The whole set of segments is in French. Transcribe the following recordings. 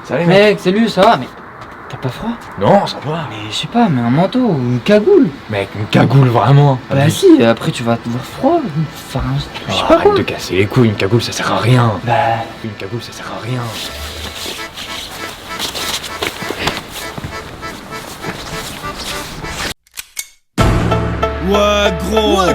Salut Mec, salut, ça va, mais t'as pas froid? Non, ça va. Mais je sais pas, mais un manteau ou une cagoule? Mec, une cagoule vraiment. Bah si, après tu vas avoir froid. Enfin, je sais pas arrête quoi. de casser les couilles, une cagoule ça sert à rien. Bah, Une cagoule ça sert à rien. Ouais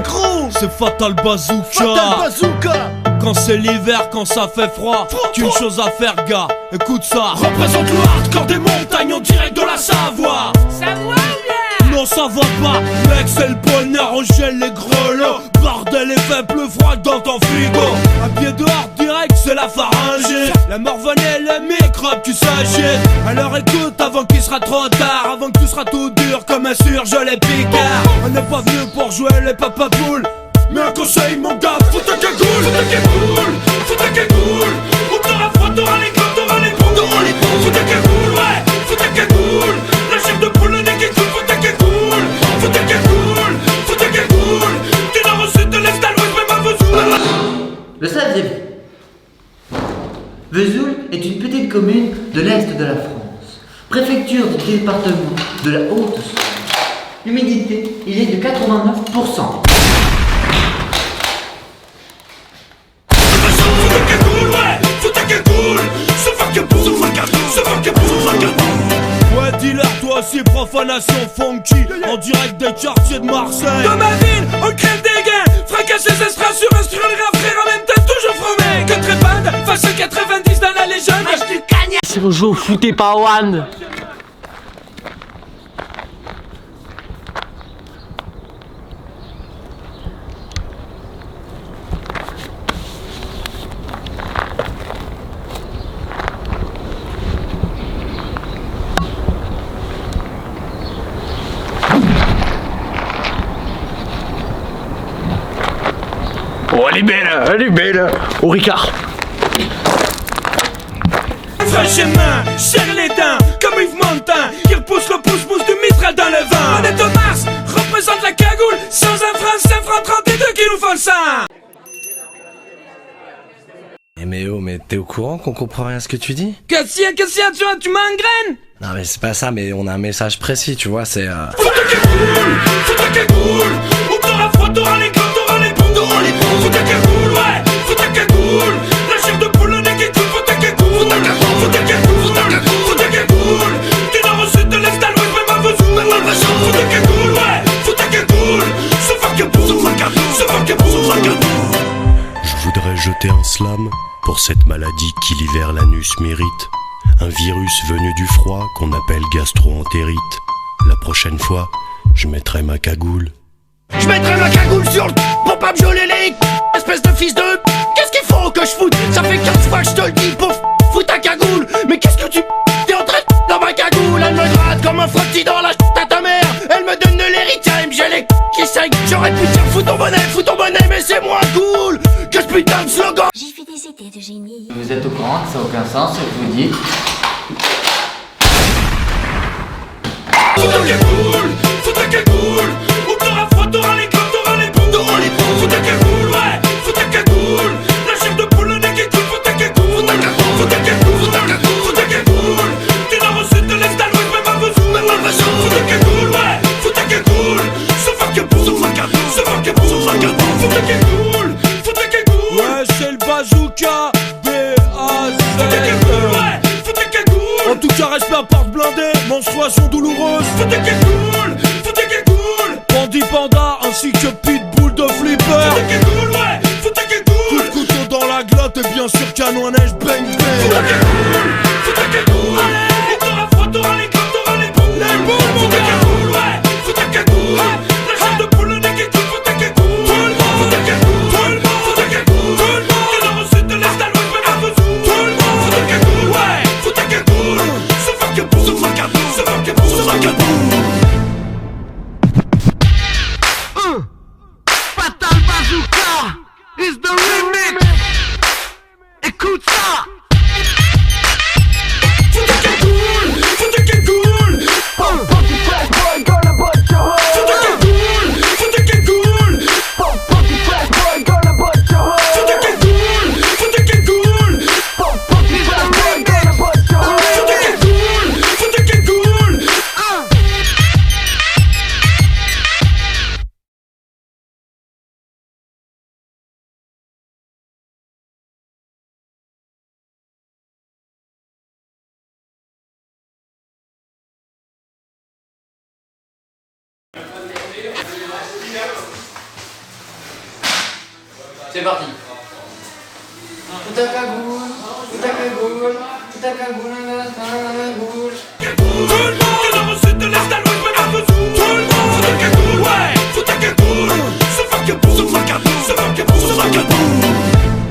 gros, c'est Fatal Bazooka. Quand c'est l'hiver, quand ça fait froid, qu'une chose à faire gars, écoute ça. Représente le hardcore des montagnes en direct de la Savoie. Savoie ou bien? Non ça va pas, mec c'est le bonheur, on gèle les grelots. Bordel et fait plus froid dans ton frigo. Un pied dehors direct c'est la pharyngée. La morvonne et les microbes qui s'agitent. Alors écoute avant qu'il sera trop tard, avant que tout sera tout dur comme un surgelé picard. On n'est pas venu pour jouer les papapoules, mais un conseil mon gars, faut ta cagoule. Faut ta cagoule. Ou t'auras froid, t'auras les gants, t'auras les bons. Faut ta cagoule, ouais, faut ta cagoule. La chair de poule, le nez qui coule, faut ta cagoule. Faut ta cagoule, faut ta cagoule. Du nord au sud, de l'est à l'ouest, même à Vesoul. Le saviez-vous? Vesoul est une petite commune de l'Est de la France, préfecture du département de la Haute-Saône. L'humidité, il est de 89%. Ouais dealer toi aussi profanation funky en direct des quartiers de Marseille. Dans ma ville on crève des gains, fracasse les estrades sur instru les rap frères en même temps toujours fromé. Que trépade face à 90 dans la légende. Mange du cagnac. Si vous jouez au foot et pas au hand. Oh elle est belle. Au Ricard. Fraîche et main, serre les dents, comme Yves Montand qui repousse le pouce-pouce du mitral dans le vent. Honnête au Mars, représente la cagoule, sans un franc 32 qui nous font le sang. Mais oh, mais t'es au courant qu'on comprend rien à ce que tu dis? Qu'est-ce qu'il y a, tu m'engraines? Non mais c'est pas ça, mais on a un message précis, tu vois, c'est Faut ta cagoule, ou t'auras froid, t'auras les gants, t'auras les bons. Faut ta cagoule, ouais, faut ta cagoule. La chair de poule, le nez qui coule, faut ta cagoule. Faut ta cagoule. Du nord au sud, de l'est à l'ouest, même à Vesoul. Faut ta cagoule, ouais, faut ta cagoule. Ce vagabond. Je voudrais jeter un slam pour cette maladie qui l'hiver l'anus mérite. Un virus venu du froid qu'on appelle gastro-entérite. La prochaine fois, je mettrai ma cagoule. Je mettrai ma cagoule sur le pour pas me geler les espèce de fils de. Qu'est-ce qu'il faut que je foute? Ça fait 15 fois que je te le dis pour foutre ta cagoule. Mais qu'est-ce que tu t'es en train de dans ma cagoule? Elle me gratte comme un frottis dans la à ta mère. Elle me donne de l'héritage, j'ai les qui saignent. J'aurais pu dire fous ton bonnet, mais c'est moins cool que ce putain de slogan. J'ai fait des idées de génie. vous êtes au courant que ça n'a aucun sens, je vous dis. Faut ta cagoule, ou t'auras froid, t'auras les gants, t'auras les bons. Faut ta cagoule, ouais, faut ta cagoule. La chair de poule, le nez qui coule, faut ta cagoule. Faut ta cagoule. Du nord au sud, de l'est à l'ouest, même à Vesoul. Faut ta cagoule, ouais, faut ta cagoule. Ce vagabond. Faut ta cagoule. Ouais, c'est le bazooka, B-A-Z. Faut ta cagoule, ouais, faut ta cagoule. En tout cas, respect à porte blindée, menstruation douloureuse. Faut ta cagoule. Bandit panda ainsi que pitbull de flipper. Faut ta cagoule, ouais, faut ta cagoule. Coup de couteau dans la glotte et bien sûr canon à neige, bang bang. Faut ta cagoule. Allez, t'auras froid, t'auras les gants, t'auras les bons. Faut ta cagoule, ouais, faut ta cagoule. La chair de poule, le nez qui coule, faut ta cagoule. Faut ta cagoule. Du nord au sud, de l'est à l'ouest, même à Vesoul. Faut ta cagoule, ouais, faut ta cagoule. Ce vagabond. Fatal Bazooka is the remix. Écoute ça. C'est parti. Fous ta cagoule, fous ta cagoule, fous ta cagoule, cagoule. Tout le monde est dans mon sud de l'est à l'ouest, même à Vesoul. Tout le monde fout ta cagoule, ouais, fout ta cagoule. Se fuck a boule, se fuck a boule, se fuck a boule, se fuck a boule.